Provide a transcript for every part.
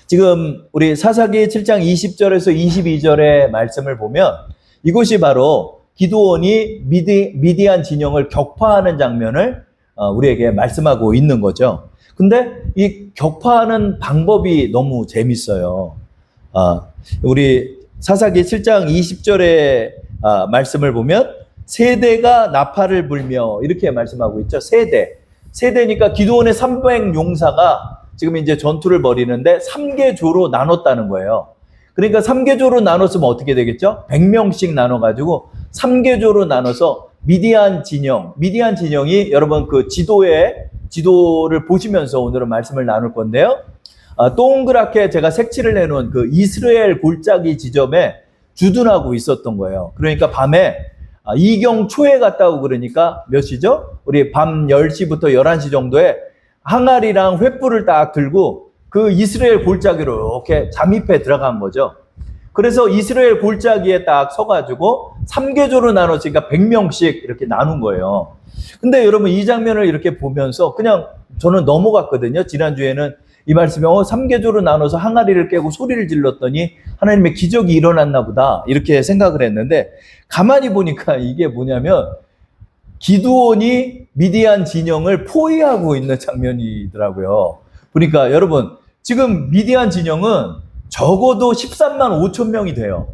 지금 우리 사사기 7장 20절에서 22절의 말씀을 보면 이곳이 바로 기드온이 미디안 진영을 격파하는 장면을 우리에게 말씀하고 있는 거죠. 근데 이 격파하는 방법이 너무 재밌어요. 우리 사사기 7장 20절의 말씀을 보면 세대가 나팔을 불며 이렇게 말씀하고 있죠. 세대니까 기드온의 300용사가 지금 이제 전투를 벌이는데 3개조로 나눴다는 거예요. 그러니까 3개조로 나눴으면 어떻게 되겠죠? 100명씩 나눠가지고 3개조로 나눠서 미디안 진영이 여러분 그 지도를 보시면서 오늘은 말씀을 나눌 건데요. 동그랗게 제가 색칠을 해놓은 그 이스라엘 골짜기 지점에 주둔하고 있었던 거예요. 그러니까 밤에 이경 초에 갔다고 그러니까 몇 시죠? 우리 밤 10시부터 11시 정도에 항아리랑 횃불을 딱 들고 그 이스라엘 골짜기로 이렇게 잠입해 들어간 거죠. 그래서 이스라엘 골짜기에 딱 서가지고 3개조로 나눴으니까 100명씩 이렇게 나눈 거예요. 근데 여러분 이 장면을 이렇게 보면서 그냥 저는 넘어갔거든요. 지난주에는 이 말씀에 3개조로 나눠서 항아리를 깨고 소리를 질렀더니 하나님의 기적이 일어났나 보다 이렇게 생각을 했는데 가만히 보니까 이게 뭐냐면 기드온이 미디안 진영을 포위하고 있는 장면이더라고요. 그러니까 여러분 지금 미디안 진영은 적어도 13만 5천 명이 돼요.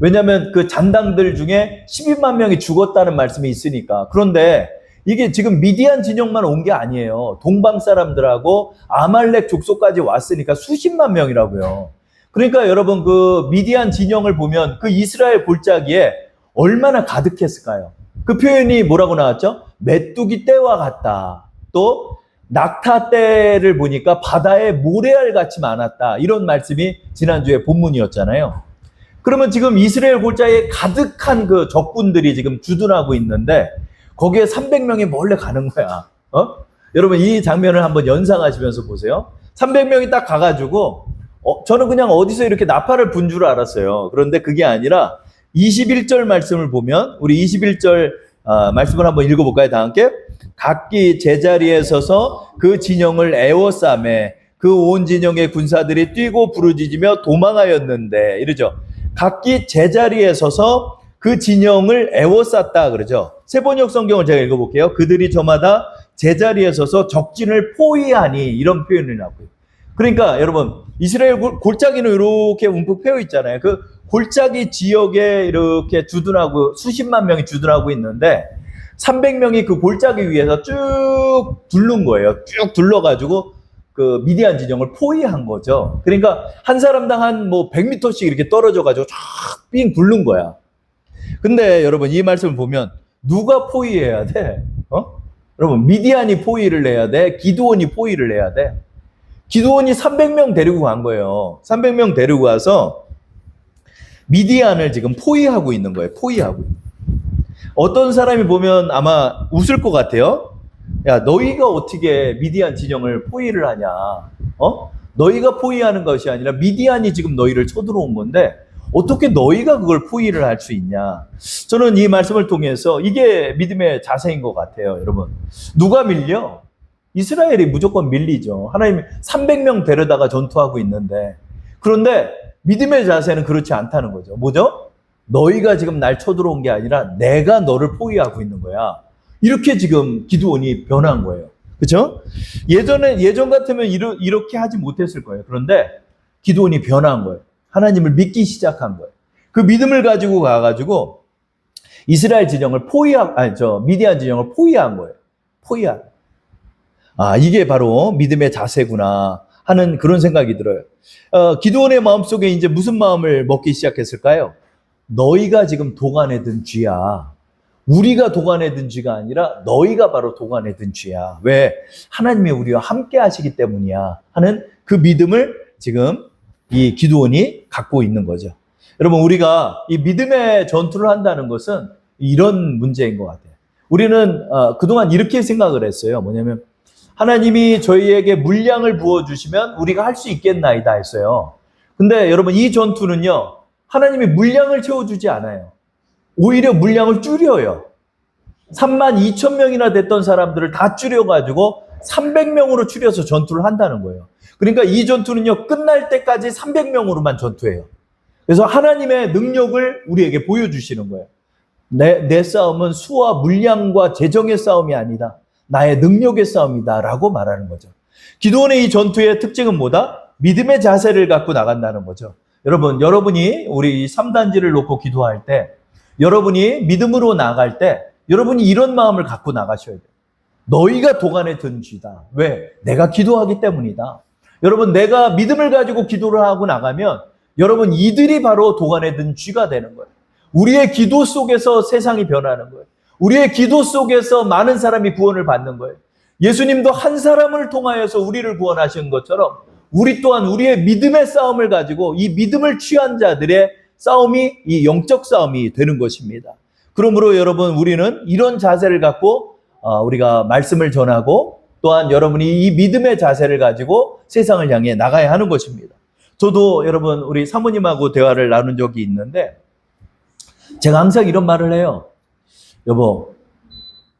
왜냐하면 그 잔당들 중에 12만 명이 죽었다는 말씀이 있으니까. 그런데 이게 지금 미디안 진영만 온 게 아니에요. 동방 사람들하고 아말렉 족속까지 왔으니까 수십만 명이라고요. 그러니까 여러분 그 미디안 진영을 보면 그 이스라엘 골짜기에 얼마나 가득했을까요? 그 표현이 뭐라고 나왔죠? 메뚜기 떼와 같다. 또 낙타 떼를 보니까 바다에 모래알 같이 많았다. 이런 말씀이 지난주에 본문이었잖아요. 그러면 지금 이스라엘 골짜기에 가득한 그 적군들이 지금 주둔하고 있는데 거기에 300명이 몰래 가는 거야. 여러분 이 장면을 한번 연상하시면서 보세요. 300명이 딱 가가지고 저는 그냥 어디서 이렇게 나팔을 분 줄 알았어요. 그런데 그게 아니라 21절 말씀을 보면 우리 21절 말씀을 한번 읽어볼까요? 다 함께. 각기 제자리에 서서 그 진영을 에워싸매 그 온 진영의 군사들이 뛰고 부르짖으며 도망하였는데 이러죠. 각기 제자리에 서서 그 진영을 에워쌌다 그러죠. 세번역 성경을 제가 읽어볼게요. 그들이 저마다 제자리에 서서 적진을 포위하니 이런 표현을 나고요. 그러니까 여러분 이스라엘 골짜기는 이렇게 움푹 패여 있잖아요. 그 골짜기 지역에 이렇게 주둔하고 수십만 명이 주둔하고 있는데 300명이 그 골짜기 위에서 쭉 둘른 거예요. 쭉 둘러가지고 그 미디안 진영을 포위한 거죠. 그러니까 한 사람당 한 뭐 100m씩 이렇게 떨어져가지고 쫙삥 둘른 거야. 근데 여러분 이 말씀을 보면 누가 포위해야 돼? 여러분 미디안이 포위를 해야 돼? 기드온이 포위를 해야 돼? 기드온이 300명 데리고 간 거예요. 300명 데리고 와서 미디안을 지금 포위하고 있는 거예요. 포위하고. 어떤 사람이 보면 아마 웃을 것 같아요. 야, 너희가 어떻게 미디안 진영을 포위를 하냐? 너희가 포위하는 것이 아니라 미디안이 지금 너희를 쳐들어온 건데 어떻게 너희가 그걸 포위를 할 수 있냐? 저는 이 말씀을 통해서 이게 믿음의 자세인 것 같아요, 여러분. 누가 밀려? 이스라엘이 무조건 밀리죠. 하나님이 300명 데려다가 전투하고 있는데. 그런데 믿음의 자세는 그렇지 않다는 거죠. 뭐죠? 너희가 지금 날 쳐들어온 게 아니라 내가 너를 포위하고 있는 거야. 이렇게 지금 기드온이 변한 거예요. 그렇죠? 예전 같으면 이렇게 하지 못했을 거예요. 그런데 기드온이 변한 거예요. 하나님을 믿기 시작한 거예요. 그 믿음을 가지고 가가지고 이스라엘 진영을 미디안 진영을 포위한 거예요. 포위한. 이게 바로 믿음의 자세구나 하는 그런 생각이 들어요. 기드온의 마음속에 이제 무슨 마음을 먹기 시작했을까요? 너희가 지금 도간에 든 쥐야. 우리가 도간에 든 쥐가 아니라 너희가 바로 도간에 든 쥐야. 왜? 하나님이 우리와 함께 하시기 때문이야 하는 그 믿음을 지금 이 기드온이 갖고 있는 거죠. 여러분 우리가 이 믿음의 전투를 한다는 것은 이런 문제인 것 같아요. 우리는 그동안 이렇게 생각을 했어요. 뭐냐면 하나님이 저희에게 물량을 부어주시면 우리가 할 수 있겠나이다 했어요. 근데 여러분 이 전투는요. 하나님이 물량을 채워주지 않아요. 오히려 물량을 줄여요. 32,000명이나 됐던 사람들을 다 줄여가지고 300명으로 줄여서 전투를 한다는 거예요. 그러니까 이 전투는요, 끝날 때까지 300명으로만 전투해요. 그래서 하나님의 능력을 우리에게 보여주시는 거예요. 내 싸움은 수와 물량과 재정의 싸움이 아니다. 나의 능력의 싸움이다. 라고 말하는 거죠. 기도원의 이 전투의 특징은 뭐다? 믿음의 자세를 갖고 나간다는 거죠. 여러분이 우리 3단지를 놓고 기도할 때, 여러분이 믿음으로 나갈 때, 여러분이 이런 마음을 갖고 나가셔야 돼요. 너희가 도간에 든 쥐다. 왜? 내가 기도하기 때문이다. 여러분, 내가 믿음을 가지고 기도를 하고 나가면 여러분, 이들이 바로 도간에 든 쥐가 되는 거예요. 우리의 기도 속에서 세상이 변하는 거예요. 우리의 기도 속에서 많은 사람이 구원을 받는 거예요. 예수님도 한 사람을 통하여서 우리를 구원하신 것처럼 우리 또한 우리의 믿음의 싸움을 가지고 이 믿음을 취한 자들의 싸움이 이 영적 싸움이 되는 것입니다. 그러므로 여러분, 우리는 이런 자세를 갖고 우리가 말씀을 전하고 또한 여러분이 이 믿음의 자세를 가지고 세상을 향해 나가야 하는 것입니다. 저도 여러분, 우리 사모님하고 대화를 나눈 적이 있는데 제가 항상 이런 말을 해요. 여보,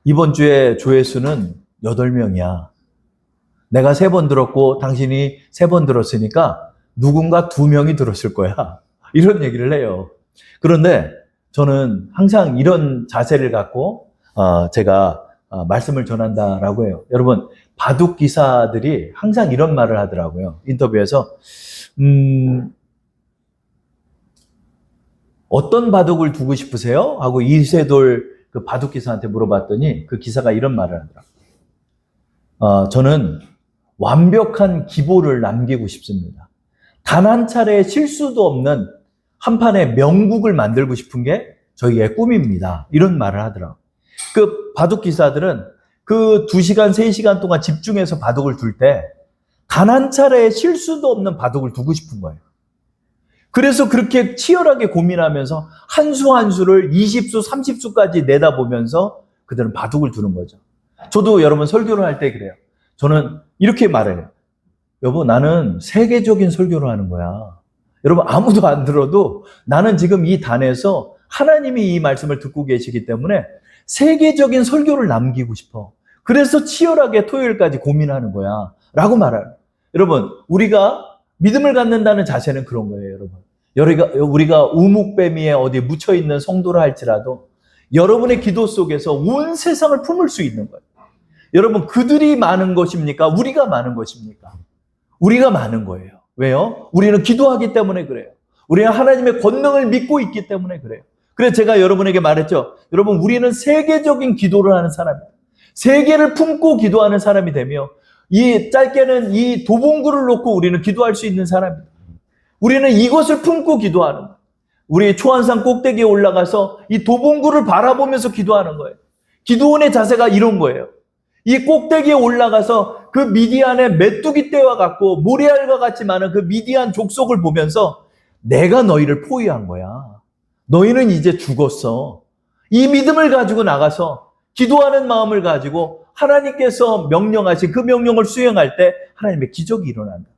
이번 주에 조회수는 8명이야. 내가 3번 들었고 당신이 3번 들었으니까 누군가 2명이 들었을 거야. 이런 얘기를 해요. 그런데 저는 항상 이런 자세를 갖고 제가 말씀을 전한다라고 해요. 여러분, 바둑 기사들이 항상 이런 말을 하더라고요. 인터뷰에서 어떤 바둑을 두고 싶으세요? 하고 이세돌 그 바둑 기사한테 물어봤더니 그 기사가 이런 말을 하더라고요. 저는 완벽한 기보를 남기고 싶습니다. 단 한 차례의 실수도 없는 한 판의 명국을 만들고 싶은 게 저희의 꿈입니다. 이런 말을 하더라고요. 그 바둑 기사들은 그 2시간, 3시간 동안 집중해서 바둑을 둘 때 단 한 차례의 실수도 없는 바둑을 두고 싶은 거예요. 그래서 그렇게 치열하게 고민하면서 한 수 한 수를 20수, 30수까지 내다보면서 그들은 바둑을 두는 거죠. 저도 여러분 설교를 할 때 그래요. 저는 이렇게 말해요. 여보, 나는 세계적인 설교를 하는 거야. 여러분, 아무도 안 들어도 나는 지금 이 단에서 하나님이 이 말씀을 듣고 계시기 때문에 세계적인 설교를 남기고 싶어. 그래서 치열하게 토요일까지 고민하는 거야. 라고 말해요. 여러분, 우리가 믿음을 갖는다는 자세는 그런 거예요, 여러분. 우리가 우묵뱀이에 어디 묻혀있는 성도라 할지라도 여러분의 기도 속에서 온 세상을 품을 수 있는 거예요. 여러분, 그들이 많은 것입니까? 우리가 많은 것입니까? 우리가 많은 거예요. 왜요? 우리는 기도하기 때문에 그래요. 우리는 하나님의 권능을 믿고 있기 때문에 그래요. 그래서 제가 여러분에게 말했죠. 여러분, 우리는 세계적인 기도를 하는 사람이에요. 세계를 품고 기도하는 사람이 되며 짧게는 이 도봉구를 놓고 우리는 기도할 수 있는 사람입니다. 우리는 이것을 품고 기도하는 거예요. 우리 초안산 꼭대기에 올라가서 이 도봉구를 바라보면서 기도하는 거예요. 기도원의 자세가 이런 거예요. 이 꼭대기에 올라가서 그 미디안의 메뚜기 떼와 같고 모래알과 같이 많은 그 미디안 족속을 보면서 내가 너희를 포위한 거야. 너희는 이제 죽었어. 이 믿음을 가지고 나가서 기도하는 마음을 가지고 하나님께서 명령하신 그 명령을 수행할 때 하나님의 기적이 일어난다.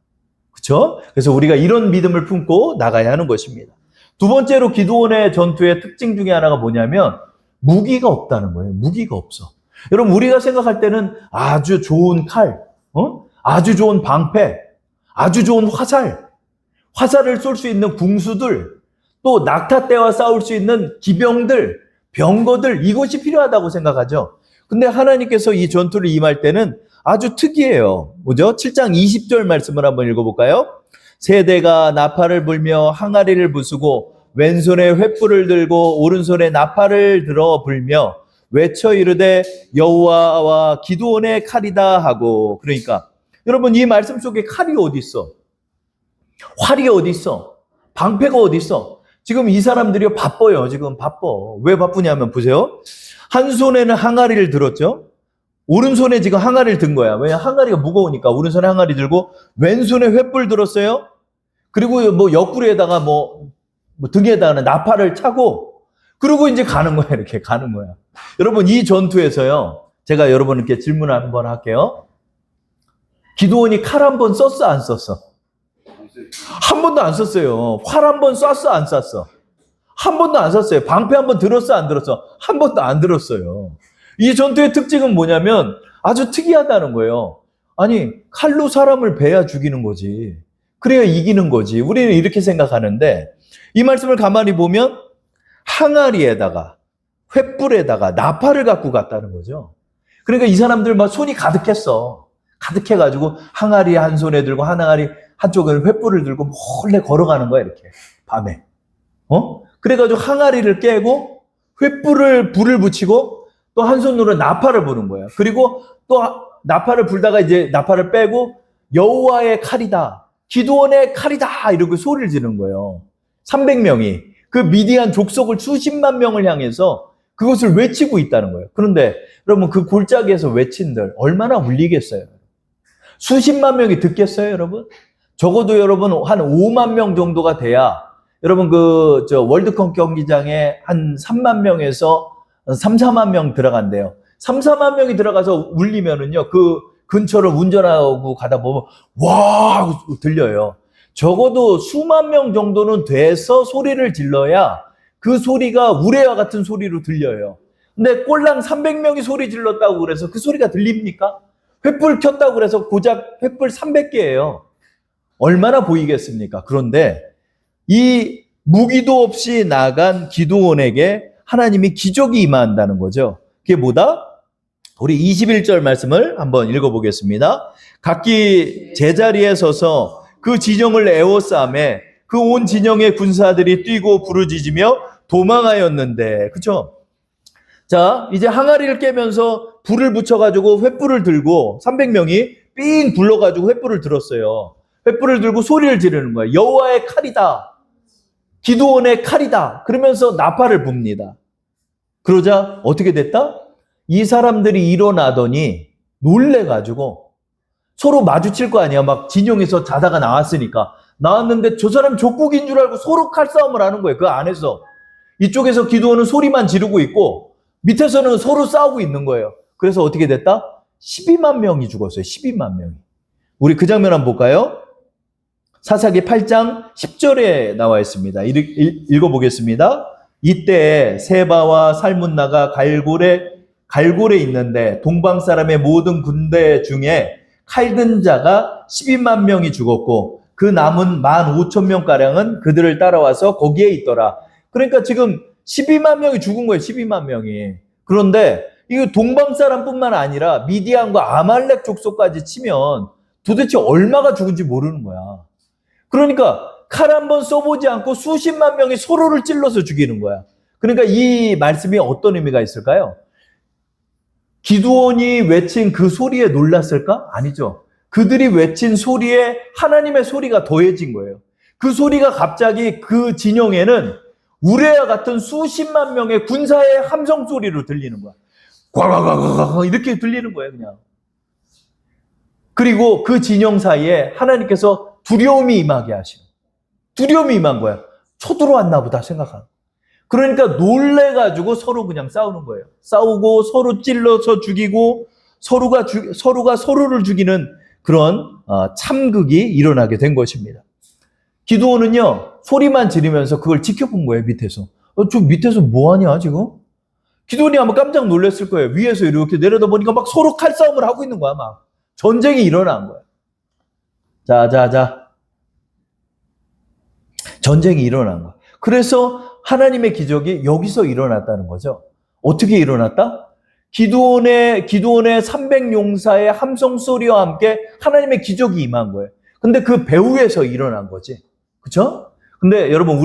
그렇죠? 그래서 우리가 이런 믿음을 품고 나가야 하는 것입니다. 두 번째로 기도원의 전투의 특징 중에 하나가 뭐냐면 무기가 없다는 거예요. 무기가 없어. 여러분, 우리가 생각할 때는 아주 좋은 칼, 아주 좋은 방패, 아주 좋은 화살을 쏠 수 있는 궁수들, 또 낙타떼와 싸울 수 있는 기병들, 병거들, 이것이 필요하다고 생각하죠. 근데 하나님께서 이 전투를 임할 때는 아주 특이해요. 뭐죠? 7장 20절 말씀을 한번 읽어볼까요? 세대가 나팔을 불며 항아리를 부수고 왼손에 횃불을 들고 오른손에 나팔을 들어 불며 외쳐 이르되 여호와와 기드온의 칼이다 하고. 그러니까 여러분, 이 말씀 속에 칼이 어디 있어? 활이 어디 있어? 방패가 어디 있어? 지금 이 사람들이 바빠요. 지금 바빠. 왜 바쁘냐면 보세요. 한 손에는 항아리를 들었죠. 오른손에 지금 항아리를 든 거야. 왜냐? 항아리가 무거우니까 오른손에 항아리 들고 왼손에 횃불 들었어요. 그리고 뭐 옆구리에다가 뭐 등에다가 나팔을 차고 그리고 이제 가는 거야. 이렇게 가는 거야. 여러분, 이 전투에서요. 제가 여러분께 질문을 한번 할게요. 기드온이 칼 한 번 썼어, 안 썼어? 한 번도 안 썼어요. 활 한 번 쐈어, 안 쐈어? 한 번도 안 쐈어요. 방패 한 번 들었어, 안 들었어? 한 번도 안 들었어요. 이 전투의 특징은 뭐냐면 아주 특이하다는 거예요. 아니, 칼로 사람을 베야 죽이는 거지. 그래야 이기는 거지. 우리는 이렇게 생각하는데 이 말씀을 가만히 보면 항아리에다가 횃불에다가 나팔을 갖고 갔다는 거죠. 그러니까 이 사람들 막 손이 가득했어. 가득해가지고 항아리 한 손에 들고 항아리 한쪽에 횃불을 들고 몰래 걸어가는 거야, 이렇게. 밤에. 그래가지고 항아리를 깨고 횃불을 불을 붙이고 또 한 손으로 나팔을 부는 거야. 그리고 또 나팔을 불다가 이제 나팔을 빼고 여호와의 칼이다. 기드온의 칼이다. 이러고 소리를 지르는 거예요. 300명이 그 미디안 족속을 수십만 명을 향해서 그것을 외치고 있다는 거예요. 그런데 여러분 그 골짜기에서 외친들 얼마나 울리겠어요? 수십만 명이 듣겠어요, 여러분? 적어도 여러분 한 5만 명 정도가 돼야 여러분 월드컵 경기장에 한 3만 명에서 3, 4만 명 들어간대요. 3, 4만 명이 들어가서 울리면은요, 그 근처를 운전하고 가다 보면 와 하고 들려요. 적어도 수만 명 정도는 돼서 소리를 질러야 그 소리가 우레와 같은 소리로 들려요. 근데 꼴랑 300명이 소리 질렀다고 그래서 그 소리가 들립니까? 횃불 켰다고 그래서 고작 횃불 300개예요. 얼마나 보이겠습니까? 그런데 이 무기도 없이 나간 기드온에게 하나님이 기적이 임한다는 거죠. 그게 뭐다? 우리 21절 말씀을 한번 읽어보겠습니다. 각기 제자리에 서서 그 진영을 에워싸매 그 온 진영의 군사들이 뛰고 부르짖으며 도망하였는데, 그쵸? 자, 이제 항아리를 깨면서 불을 붙여가지고 횃불을 들고 300명이 삥 불러가지고 횃불을 들었어요. 횃불을 들고 소리를 지르는 거예요. 여호와의 칼이다. 기드온의 칼이다. 그러면서 나팔을 붑니다. 그러자 어떻게 됐다? 이 사람들이 일어나더니 놀래가지고 서로 마주칠 거 아니야. 막 진영에서 자다가 나왔으니까. 나왔는데 저 사람 족국인 줄 알고 서로 칼싸움을 하는 거예요. 그 안에서. 이쪽에서 기드온은 소리만 지르고 있고 밑에서는 서로 싸우고 있는 거예요. 그래서 어떻게 됐다? 12만 명이 죽었어요. 12만 명이. 우리 그 장면 한번 볼까요? 사사기 8장 10절에 나와 있습니다. 읽어보겠습니다. 이때 세바와 살문나가 갈골에 있는데 동방 사람의 모든 군대 중에 칼든 자가 12만 명이 죽었고 그 남은 15,000명가량은 그들을 따라와서 거기에 있더라. 그러니까 지금 12만 명이 죽은 거예요. 12만 명이. 그런데 이거 동방 사람뿐만 아니라 미디안과 아말렉 족속까지 치면 도대체 얼마가 죽은지 모르는 거야. 그러니까 칼 한 번 써보지 않고 수십만 명이 서로를 찔러서 죽이는 거야. 그러니까 이 말씀이 어떤 의미가 있을까요? 기드온이 외친 그 소리에 놀랐을까? 아니죠. 그들이 외친 소리에 하나님의 소리가 더해진 거예요. 그 소리가 갑자기 그 진영에는 우레와 같은 수십만 명의 군사의 함성 소리로 들리는 거야. 꽉꽉꽉꽉 이렇게 들리는 거예요, 그냥. 그리고 그 진영 사이에 하나님께서 두려움이 임하게 하시는. 두려움이 임한 거야. 쳐들어왔나 보다 생각하는. 그러니까 놀래가지고 서로 그냥 싸우는 거예요. 싸우고 서로 찔러서 죽이고 서로가 서로를 죽이는 그런 참극이 일어나게 된 것입니다. 기드온은요 소리만 지르면서 그걸 지켜본 거예요. 밑에서. 저 밑에서 뭐하냐 지금? 기드온이 아마 깜짝 놀랐을 거예요. 위에서 이렇게 내려다보니까 막 서로 칼싸움을 하고 있는 거야. 막 전쟁이 일어난 거야. 자. 전쟁이 일어난 거야. 그래서 하나님의 기적이 여기서 일어났다는 거죠. 어떻게 일어났다? 기드온의 300용사의 함성 소리와 함께 하나님의 기적이 임한 거예요. 근데 그 배후에서 일어난 거지. 그쵸? 근데 여러분,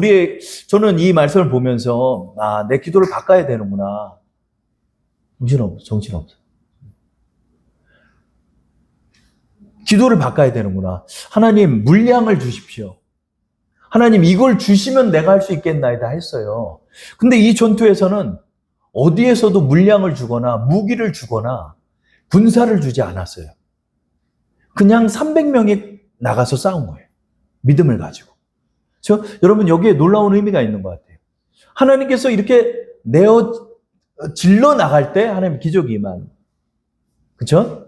저는 이 말씀을 보면서, 내 기도를 바꿔야 되는구나. 정신없어. 기도를 바꿔야 되는구나. 하나님, 물량을 주십시오. 하나님, 이걸 주시면 내가 할 수 있겠나이다 했어요. 근데 이 전투에서는 어디에서도 물량을 주거나 무기를 주거나 군사를 주지 않았어요. 그냥 300명이 나가서 싸운 거예요. 믿음을 가지고. 여러분, 여기에 놀라운 의미가 있는 것 같아요. 하나님께서 이렇게 질러 나갈 때 하나님 기적이 임하는. 그쵸?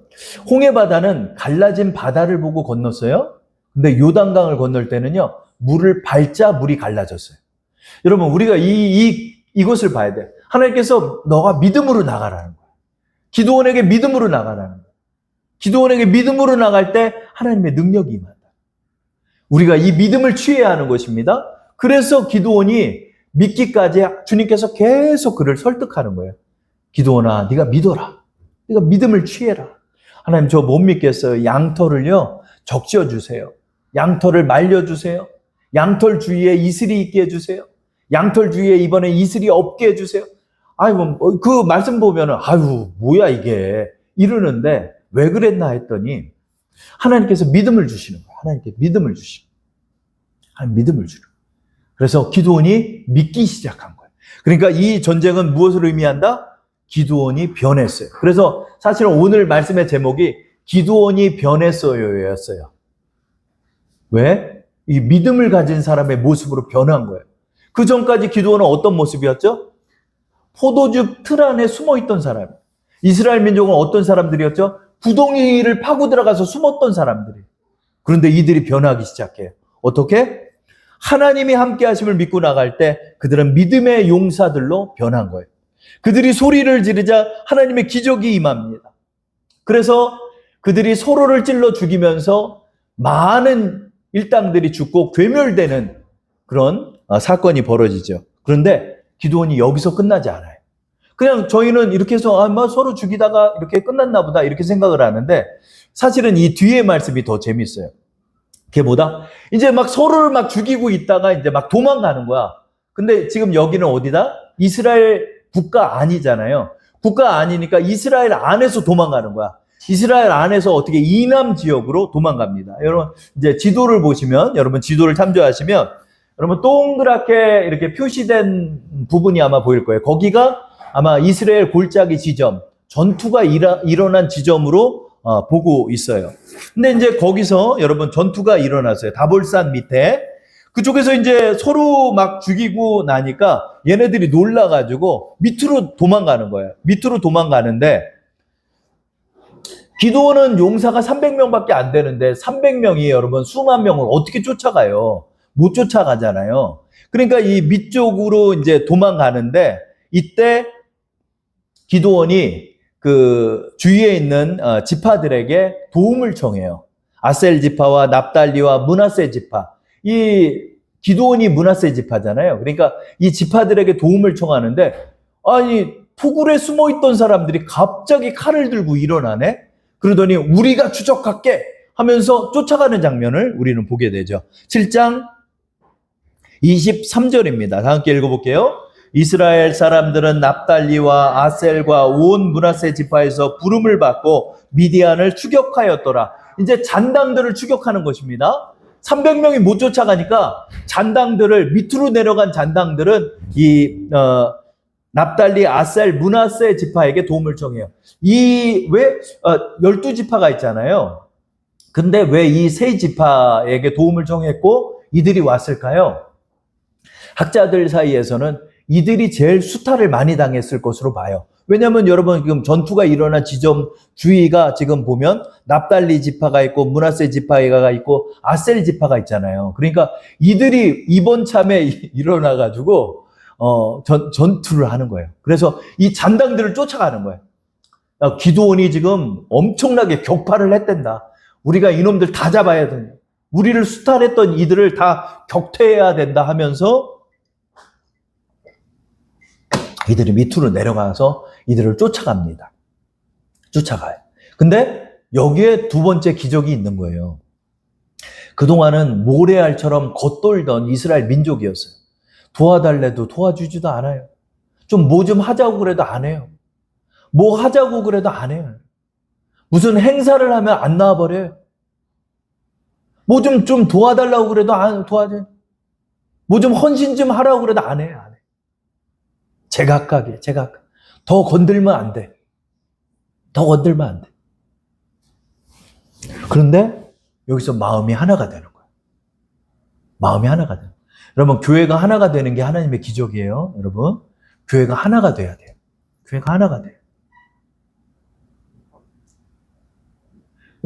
홍해바다는 갈라진 바다를 보고 건넜어요. 근데 요단강을 건널 때는요, 물을 밟자 물이 갈라졌어요. 여러분, 우리가 이것을 봐야 돼. 하나님께서 너가 믿음으로 나가라는 거예요. 기드온에게 믿음으로 나가라는 거예요. 기드온에게 믿음으로 나갈 때 하나님의 능력이 임한다. 우리가 이 믿음을 취해야 하는 것입니다. 그래서 기드온이 믿기까지 주님께서 계속 그를 설득하는 거예요. 기드온아, 네가 믿어라. 네가 믿음을 취해라. 하나님, 저 못 믿겠어요. 양털을요 적셔 주세요. 양털을 말려주세요. 양털 주위에 이슬이 있게 해주세요. 양털 주위에 이번에 이슬이 없게 해주세요. 아이고, 그 말씀 보면은, 아유, 뭐야 이게. 이러는데, 왜 그랬나 했더니, 하나님께서 믿음을 주시는 거예요. 하나님께 믿음을 주시는 거예요. 하나님 믿음을 주는 거예요. 그래서 기드온이 믿기 시작한 거예요. 그러니까 이 전쟁은 무엇을 의미한다? 기드온이 변했어요. 그래서 사실은 오늘 말씀의 제목이 기드온이 변했어요 였어요. 왜? 이 믿음을 가진 사람의 모습으로 변한 거예요. 그 전까지 기드온은 어떤 모습이었죠? 포도즙 틀 안에 숨어있던 사람. 이스라엘 민족은 어떤 사람들이었죠? 구덩이를 파고 들어가서 숨었던 사람들이에요. 그런데 이들이 변하기 시작해요. 어떻게? 하나님이 함께 하심을 믿고 나갈 때 그들은 믿음의 용사들로 변한 거예요. 그들이 소리를 지르자 하나님의 기적이 임합니다. 그래서 그들이 서로를 찔러 죽이면서 많은 일당들이 죽고 괴멸되는 그런 사건이 벌어지죠. 그런데 기드온이 여기서 끝나지 않아요. 그냥 저희는 이렇게 해서 서로 죽이다가 이렇게 끝났나 보다 이렇게 생각을 하는데 사실은 이 뒤에 말씀이 더 재밌어요. 그게 뭐다? 이제 막 서로를 막 죽이고 있다가 이제 막 도망가는 거야. 근데 지금 여기는 어디다? 이스라엘 국가 아니잖아요. 국가 아니니까 이스라엘 안에서 도망가는 거야. 이스라엘 안에서 어떻게 이남 지역으로 도망갑니다. 여러분 이제 지도를 보시면, 여러분 지도를 참조하시면 여러분 동그랗게 이렇게 표시된 부분이 아마 보일 거예요. 거기가 아마 이스라엘 골짜기 지점, 전투가 일어난 지점으로 보고 있어요. 근데 이제 거기서 여러분 전투가 일어났어요. 다볼산 밑에. 그쪽에서 이제 서로 막 죽이고 나니까 얘네들이 놀라가지고 밑으로 도망가는 거예요. 밑으로 도망가는데 기드온은 용사가 300명밖에 안 되는데 300명이 여러분 수만 명을 어떻게 쫓아가요? 못 쫓아가잖아요. 그러니까 이 밑쪽으로 이제 도망가는데 이때 기드온이 그 주위에 있는 지파들에게 도움을 청해요. 아셀 지파와 납달리와 므낫세 지파. 이 기드온이 므낫세 지파잖아요. 그러니까 이 지파들에게 도움을 청하는데 아니 포굴에 숨어있던 사람들이 갑자기 칼을 들고 일어나네. 그러더니 우리가 추적할게 하면서 쫓아가는 장면을 우리는 보게 되죠. 7장 23절입니다. 다 함께 읽어볼게요. 이스라엘 사람들은 납달리와 아셀과 온 므낫세 지파에서 부름을 받고 미디안을 추격하였더라. 이제 잔당들을 추격하는 것입니다. 300명이 못 쫓아가니까 잔당들을, 밑으로 내려간 잔당들은 이 납달리, 아셀, 므낫세 지파에게 도움을 청해요. 왜 12지파가 있잖아요. 근데 왜 이 세 지파에게 도움을 청했고 이들이 왔을까요? 학자들 사이에서는 이들이 제일 수탈을 많이 당했을 것으로 봐요. 왜냐하면 여러분 지금 전투가 일어난 지점 주위가 지금 보면 납달리 지파가 있고 므낫세 지파가 있고 아셀 지파가 있잖아요. 그러니까 이들이 이번 참에 일어나가지고 전투를 하는 거예요. 그래서 이 잔당들을 쫓아가는 거예요. 기드온이 지금 엄청나게 격파를 했댄다. 우리가 이놈들 다 잡아야 된다. 우리를 수탈했던 이들을 다 격퇴해야 된다 하면서 이들이 밑으로 내려가서 이들을 쫓아갑니다. 쫓아가요. 근데 여기에 두 번째 기적이 있는 거예요. 그동안은 모래알처럼 겉돌던 이스라엘 민족이었어요. 도와달래도 도와주지도 않아요. 좀 뭐 좀 하자고 그래도 안 해요. 뭐 하자고 그래도 안 해요. 무슨 행사를 하면 안 나와버려요. 뭐 좀 도와달라고 그래도 안 도와줘요. 뭐 좀 헌신 좀 하라고 그래도 안 해요. 안 해. 제각각이에요. 제각각. 더 건들면 안 돼. 더 건들면 안 돼. 그런데 여기서 마음이 하나가 되는 거예요. 마음이 하나가 되는 거예요. 여러분 교회가 하나가 되는 게 하나님의 기적이에요. 여러분 교회가 하나가 돼야 돼요. 교회가 하나가 돼요.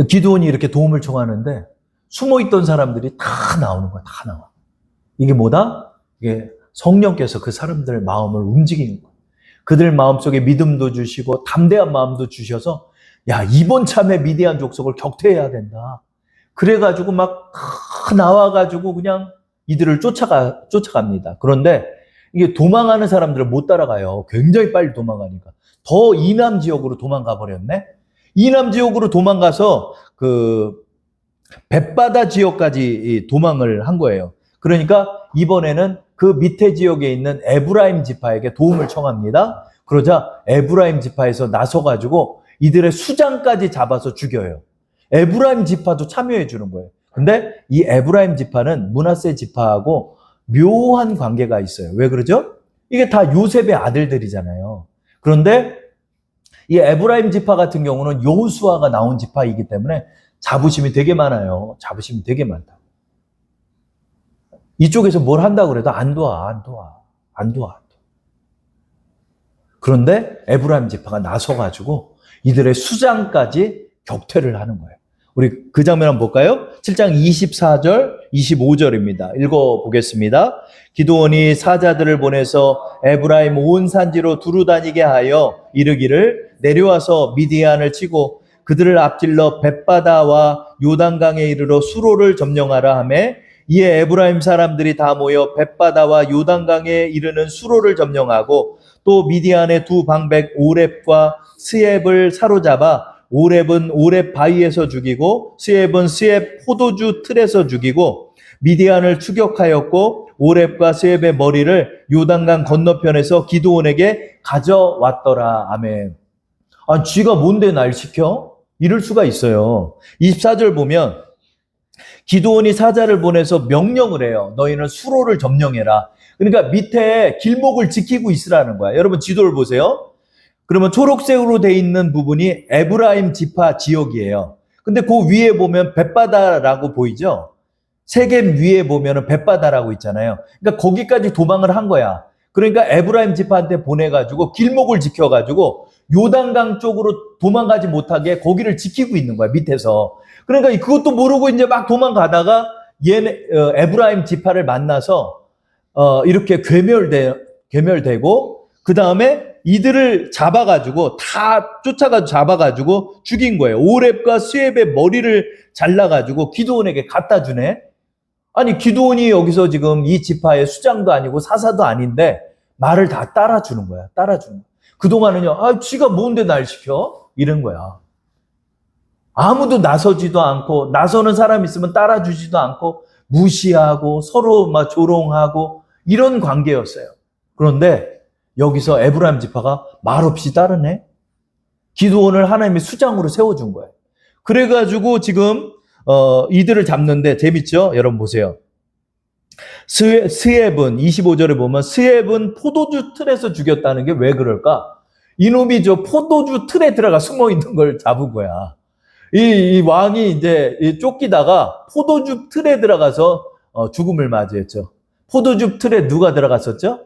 기드온이 이렇게 도움을 청하는데 숨어있던 사람들이 다 나오는 거야. 다 나와. 이게 뭐다? 이게 성령께서 그 사람들의 마음을 움직이는 거예요. 그들 마음속에 믿음도 주시고 담대한 마음도 주셔서 야, 이번 참에 미디안 족속을 격퇴해야 된다. 그래가지고 막 나와가지고 그냥 이들을 쫓아갑니다. 그런데 이게 도망하는 사람들을 못 따라가요. 굉장히 빨리 도망가니까. 더 이남 지역으로 도망가 버렸네. 이남 지역으로 도망가서 그 벳바다 지역까지 도망을 한 거예요. 그러니까 이번에는 그 밑에 지역에 있는 에브라임 지파에게 도움을 청합니다. 그러자 에브라임 지파에서 나서가지고 이들의 수장까지 잡아서 죽여요. 에브라임 지파도 참여해 주는 거예요. 근데 이 에브라임 지파는 므낫세 지파하고 묘한 관계가 있어요. 왜 그러죠? 이게 다 요셉의 아들들이잖아요. 그런데 이 에브라임 지파 같은 경우는 여호수아가 나온 지파이기 때문에 자부심이 되게 많아요. 자부심이 되게 많다. 이쪽에서 뭘 한다고 그래도 안 도와. 그런데 에브라임 지파가 나서가지고 이들의 수장까지 격퇴를 하는 거예요. 우리 그 장면 한번 볼까요? 7장 24절, 25절입니다. 읽어보겠습니다. 기드온이 사자들을 보내서 에브라임 온 산지로 두루다니게 하여 이르기를 내려와서 미디안을 치고 그들을 앞질러 벳바다와 요단강에 이르러 수로를 점령하라 하며 이에 에브라임 사람들이 다 모여 벳바다와 요단강에 이르는 수로를 점령하고 또 미디안의 두 방백 오렙과 스엡을 사로잡아 오렙은 오렙 바위에서 죽이고 스엡은 스엡 포도주 틀에서 죽이고 미디안을 추격하였고 오렙과 스엡의 머리를 요단강 건너편에서 기드온에게 가져왔더라. 아멘. 아, 쥐가 뭔데 날 시켜? 이럴 수가 있어요. 24절 보면 기드온이 사자를 보내서 명령을 해요. 너희는 수로를 점령해라. 그러니까 밑에 길목을 지키고 있으라는 거야. 여러분 지도를 보세요. 그러면 초록색으로 돼 있는 부분이 에브라임 지파 지역이에요. 근데 그 위에 보면 벳바다라고 보이죠? 세겜 위에 보면은 벳바다라고 있잖아요. 그러니까 거기까지 도망을 한 거야. 그러니까 에브라임 지파한테 보내가지고 길목을 지켜가지고 요단강 쪽으로 도망가지 못하게 거기를 지키고 있는 거야, 밑에서. 그러니까 그것도 모르고 이제 막 도망가다가 에브라임 지파를 만나서 이렇게 괴멸되고 그 다음에 이들을 잡아가지고 다 쫓아가지고 잡아가지고 죽인 거예요. 오렙과 스엡의 머리를 잘라가지고 기드온에게 갖다 주네. 아니 기드온이 여기서 지금 이 지파의 수장도 아니고 사사도 아닌데 말을 다 따라주는 거야. 따라주는 거야. 그동안은요. 아, 쥐가 뭔데 날 시켜? 이런 거야. 아무도 나서지도 않고 나서는 사람 있으면 따라주지도 않고 무시하고 서로 막 조롱하고 이런 관계였어요. 그런데 여기서 에브라임 지파가 말없이 따르네. 기드온을 하나님의 수장으로 세워준 거예요. 그래가지고 지금 이들을 잡는데 재밌죠? 여러분 보세요. 스엡은 25절에 보면 스엡은 포도주 틀에서 죽였다는 게 왜 그럴까? 이놈이 저 포도주 틀에 들어가 숨어 있는 걸 잡은 거야. 이 왕이 이제 쫓기다가 포도주 틀에 들어가서 죽음을 맞이했죠. 포도주 틀에 누가 들어갔었죠?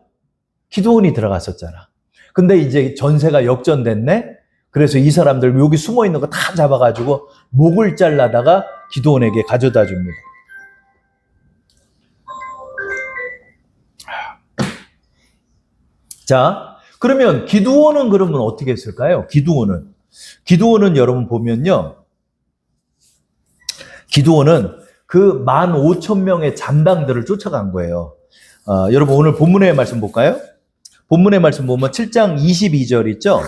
기드온이 들어갔었잖아. 근데 이제 전세가 역전됐네? 그래서 이 사람들 여기 숨어 있는 거 다 잡아가지고 목을 잘라다가 기드온에게 가져다 줍니다. 자, 그러면 기드온은 그러면 어떻게 했을까요? 기드온은 여러분 보면요. 기드온은 그 15,000명의 잔당들을 쫓아간 거예요. 여러분 오늘 본문의 말씀 볼까요? 본문의 말씀 보면 7장 22절 있죠?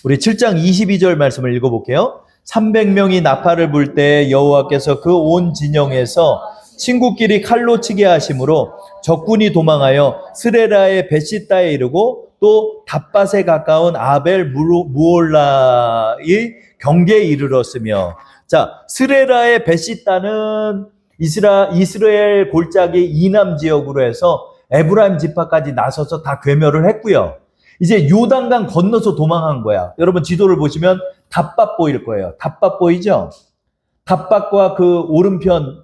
우리 7장 22절 말씀을 읽어볼게요. 300명이 나팔을 불 때 여호와께서 그 온 진영에서 친구끼리 칼로 치게 하심으로 적군이 도망하여 스레라의 벳시다에 이르고 또 답밭에 가까운 아벨 무올라의 경계에 이르렀으며 자, 스레라의 벳시다는 이스라엘 골짜기 이남 지역으로 해서 에브라임 지파까지 나서서 다 괴멸을 했고요. 이제 요단강 건너서 도망한 거야. 여러분 지도를 보시면 답밭 보일 거예요. 답밭 보이죠? 답밭과 그 오른편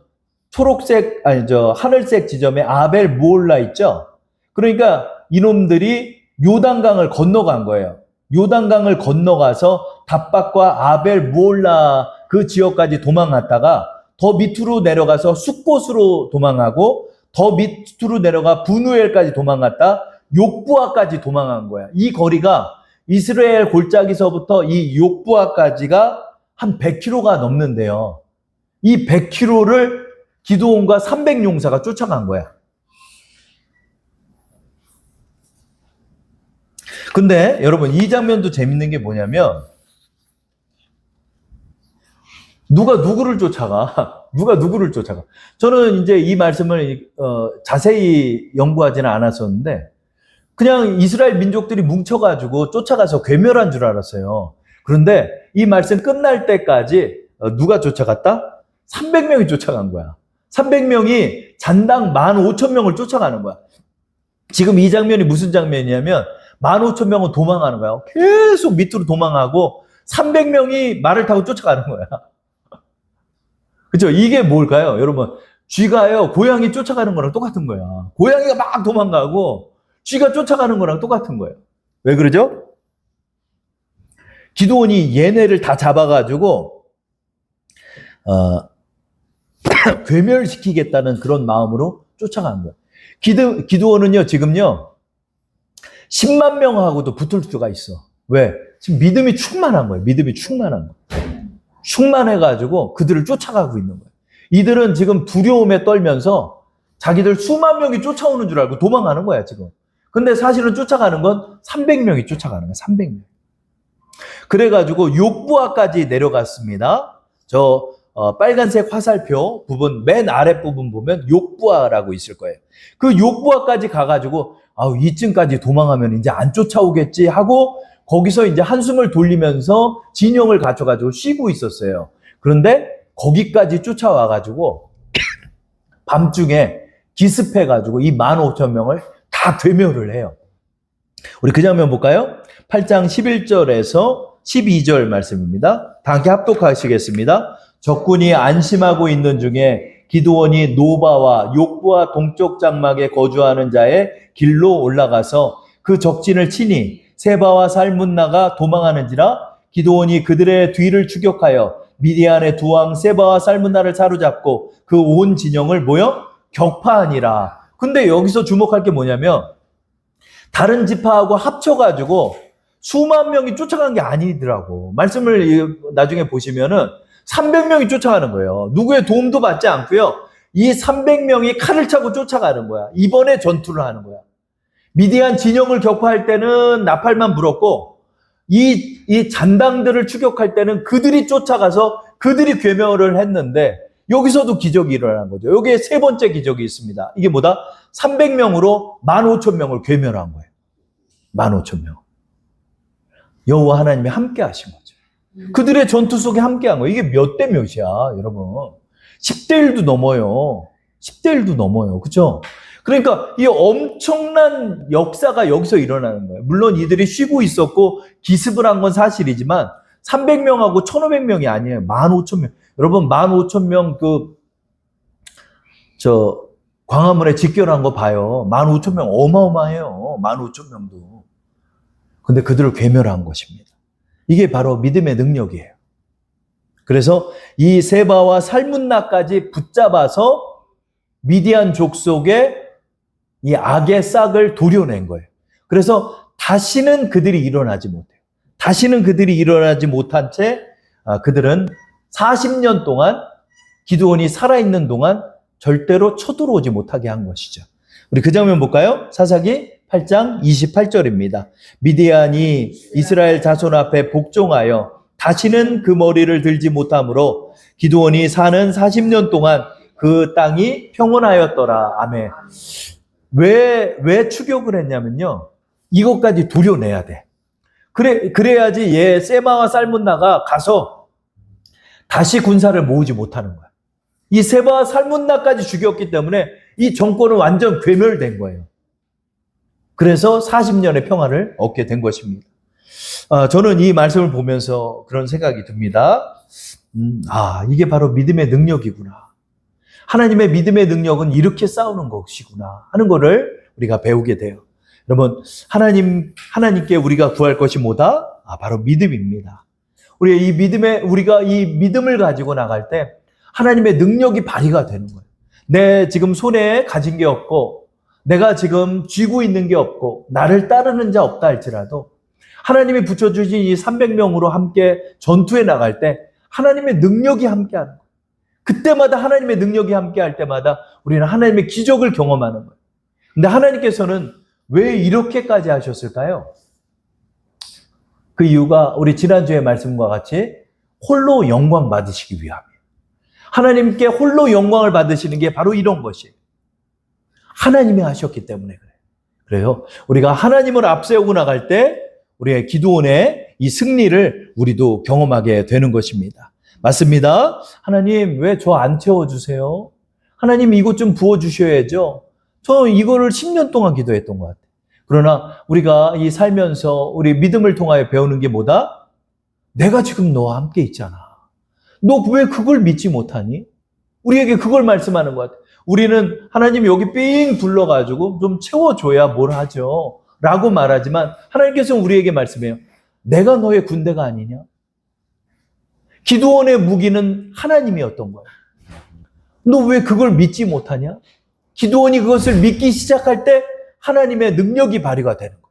초록색 하늘색 지점에 아벨 무올라 있죠? 그러니까 이놈들이 요단강을 건너간 거예요. 요단강을 건너가서 답밭과 아벨 무올라 그 지역까지 도망갔다가 더 밑으로 내려가서 숫곳으로 도망하고 더 밑으로 내려가 분우엘까지 도망갔다 욕부아까지 도망한 거야. 이 거리가 이스라엘 골짜기서부터 이 욕부아까지가 한 100km가 넘는데요. 이 100km를 기드온과 300용사가 쫓아간 거야. 근데 여러분 이 장면도 재밌는 게 뭐냐면 누가 누구를 쫓아가? 누가 누구를 쫓아가? 저는 이제 이 말씀을 자세히 연구하지는 않았었는데 그냥 이스라엘 민족들이 뭉쳐가지고 쫓아가서 괴멸한 줄 알았어요. 그런데 이 말씀 끝날 때까지 누가 쫓아갔다? 300명이 쫓아간 거야. 300명이 잔당 15,000명을 쫓아가는 거야. 지금 이 장면이 무슨 장면이냐면 15,000명은 도망가는 거야. 계속 밑으로 도망가고 300명이 말을 타고 쫓아가는 거야. 그죠? 이게 뭘까요? 여러분, 쥐가요, 고양이 쫓아가는 거랑 똑같은 거야. 고양이가 막 도망가고 쥐가 쫓아가는 거랑 똑같은 거예요. 왜 그러죠? 기드온이 얘네를 다 잡아가지고 괴멸시키겠다는 그런 마음으로 쫓아가는 거예요. 기드온은요, 지금요, 10만 명하고도 붙을 수가 있어. 왜? 지금 믿음이 충만한 거예요. 믿음이 충만한 거예요. 충만해가지고 그들을 쫓아가고 있는 거예요. 이들은 지금 두려움에 떨면서 자기들 수만 명이 쫓아오는 줄 알고 도망가는 거야, 지금. 근데 사실은 쫓아가는 건 300명이 쫓아가는 거야, 300명. 그래가지고 욕부하까지 내려갔습니다. 저 빨간색 화살표 부분, 맨 아랫부분 보면 욕부하라고 있을 거예요. 그 욕부하까지 가가지고 이쯤까지 도망하면 이제 안 쫓아오겠지 하고 거기서 이제 한숨을 돌리면서 진영을 갖춰가지고 쉬고 있었어요. 그런데 거기까지 쫓아와가지고 밤중에 기습해가지고 이 15,000명을 다 괴멸을 해요. 우리 그 장면 볼까요? 8장 11절에서 12절 말씀입니다. 다 함께 합독하시겠습니다. 적군이 안심하고 있는 중에 기드온이 노바와 욕부와 동쪽 장막에 거주하는 자의 길로 올라가서 그 적진을 치니 세바와 살문나가 도망하는지라 기드온이 그들의 뒤를 추격하여 미디안의 두 왕 세바와 살문나를 사로잡고 그 온 진영을 격파하니라. 근데 여기서 주목할 게 뭐냐면 다른 지파하고 합쳐가지고 수만 명이 쫓아간 게 아니더라고. 말씀을 나중에 보시면은 300명이 쫓아가는 거예요. 누구의 도움도 받지 않고요. 이 300명이 칼을 차고 쫓아가는 거야. 이번에 전투를 하는 거야. 미디안 진영을 격파할 때는 나팔만 불었고 이 잔당들을 추격할 때는 그들이 쫓아가서 그들이 괴멸을 했는데 여기서도 기적이 일어난 거죠. 여기에 세 번째 기적이 있습니다. 이게 뭐다? 300명으로 15,000명을 괴멸한 거예요. 15,000명. 여호와 하나님이 함께 하신 거죠. 그들의 전투 속에 함께한 거예요. 이게 몇 대 몇이야, 여러분. 10대 1도 넘어요. 10대 1도 넘어요. 그렇죠? 그러니까 이 엄청난 역사가 여기서 일어나는 거예요. 물론 이들이 쉬고 있었고 기습을 한 건 사실이지만 300명하고 1,500명이 아니에요. 15,000명. 여러분 15,000명 광화문에 집결한 거 봐요. 15,000명 어마어마해요. 15,000명도. 근데 그들을 괴멸한 것입니다. 이게 바로 믿음의 능력이에요. 그래서 이 세바와 살문나까지 붙잡아서 미디안 족속의 이 악의 싹을 도려낸 거예요. 그래서 다시는 그들이 일어나지 못해요. 다시는 그들이 일어나지 못한 채 그들은 40년 동안 기드온이 살아있는 동안 절대로 쳐들어오지 못하게 한 것이죠. 우리 그 장면 볼까요? 사사기 8장 28절입니다. 미디안이 이스라엘 자손 앞에 복종하여 다시는 그 머리를 들지 못하므로 기드온이 사는 40년 동안 그 땅이 평온하였더라. 아멘. 왜 추격을 했냐면요. 이것까지 도려내야 돼. 그래야지 세바와 살문나가 가서 다시 군사를 모으지 못하는 거야. 이 세바와 살문나까지 죽였기 때문에 이 정권은 완전 괴멸된 거예요. 그래서 40년의 평화를 얻게 된 것입니다. 저는 이 말씀을 보면서 그런 생각이 듭니다. 이게 바로 믿음의 능력이구나. 하나님의 믿음의 능력은 이렇게 싸우는 것이구나 하는 거를 우리가 배우게 돼요. 여러분, 하나님께 우리가 구할 것이 뭐다? 바로 믿음입니다. 우리가 이 믿음을 가지고 나갈 때 하나님의 능력이 발휘가 되는 거예요. 내 지금 손에 가진 게 없고, 내가 지금 쥐고 있는 게 없고, 나를 따르는 자 없다 할지라도, 하나님이 붙여주신 이 300명으로 함께 전투에 나갈 때, 하나님의 능력이 함께하는 거예요. 그때마다 하나님의 능력이 함께할 때마다 우리는 하나님의 기적을 경험하는 거예요. 근데 하나님께서는 왜 이렇게까지 하셨을까요? 그 이유가 우리 지난주의 말씀과 같이 홀로 영광 받으시기 위함이에요. 하나님께 홀로 영광을 받으시는 게 바로 이런 것이에요. 하나님이 하셨기 때문에 그래요. 그래요. 우리가 하나님을 앞세우고 나갈 때 우리의 기도원의 이 승리를 우리도 경험하게 되는 것입니다. 맞습니다. 하나님 왜 저 안 채워주세요? 하나님 이것 좀 부어주셔야죠. 저 이거를 10년 동안 기도했던 것 같아요. 그러나 우리가 이 살면서 우리 믿음을 통하여 배우는 게 뭐다? 내가 지금 너와 함께 있잖아. 너 왜 그걸 믿지 못하니? 우리에게 그걸 말씀하는 것 같아요. 우리는 하나님 여기 삥 둘러가지고 좀 채워줘야 뭘 하죠. 라고 말하지만 하나님께서는 우리에게 말씀해요. 내가 너의 군대가 아니냐? 기드온의 무기는 하나님이었던 거예요. 너 왜 그걸 믿지 못하냐? 기드온이 그것을 믿기 시작할 때 하나님의 능력이 발휘가 되는 거예요.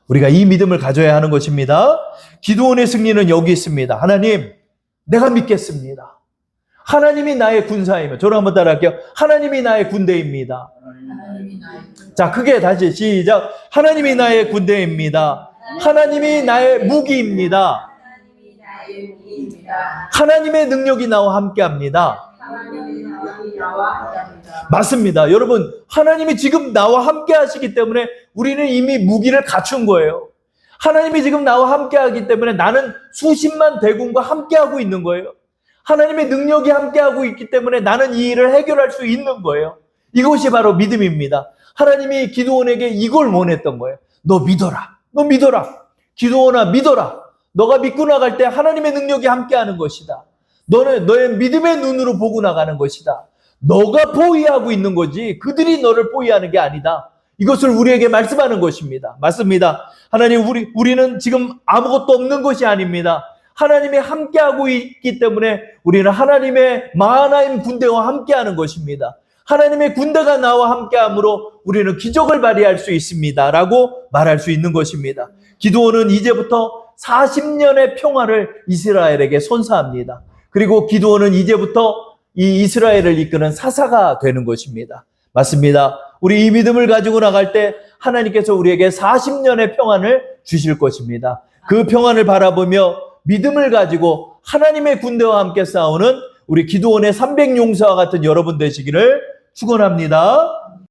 우리가 이 믿음을 가져야 하는 것입니다. 기드온의 승리는 여기 있습니다. 하나님, 내가 믿겠습니다. 하나님이 나의 군사이며, 저를 한번 따라할게요. 하나님이 나의 군대입니다. 자, 크게 다시 시작. 하나님이 나의 군대입니다. 하나님이 나의 무기입니다. 하나님의 능력이 나와 함께합니다. 맞습니다. 여러분, 하나님이 지금 나와 함께 하시기 때문에 우리는 이미 무기를 갖춘 거예요. 하나님이 지금 나와 함께 하기 때문에 나는 수십만 대군과 함께 하고 있는 거예요. 하나님의 능력이 함께 하고 있기 때문에 나는 이 일을 해결할 수 있는 거예요. 이것이 바로 믿음입니다. 하나님이 기드온에게 이걸 원했던 거예요. 너 믿어라. 너 믿어라. 기드온아 믿어라. 너가 믿고 나갈 때 하나님의 능력이 함께하는 것이다. 너는 너의 믿음의 눈으로 보고 나가는 것이다. 너가 포위하고 있는 거지 그들이 너를 포위하는 게 아니다. 이것을 우리에게 말씀하는 것입니다. 맞습니다. 하나님, 우리는 지금 아무것도 없는 것이 아닙니다. 하나님이 함께하고 있기 때문에 우리는 하나님의 마하나임 군대와 함께하는 것입니다. 하나님의 군대가 나와 함께함으로 우리는 기적을 발휘할 수 있습니다. 라고 말할 수 있는 것입니다. 기드온은 이제부터 40년의 평화를 이스라엘에게 선사합니다. 그리고 기드온은 이제부터 이 이스라엘을 이끄는 사사가 되는 것입니다. 맞습니다. 우리 이 믿음을 가지고 나갈 때 하나님께서 우리에게 40년의 평안을 주실 것입니다. 그 평안을 바라보며 믿음을 가지고 하나님의 군대와 함께 싸우는 우리 기드온의 300용사와 같은 여러분 되시기를 축원합니다.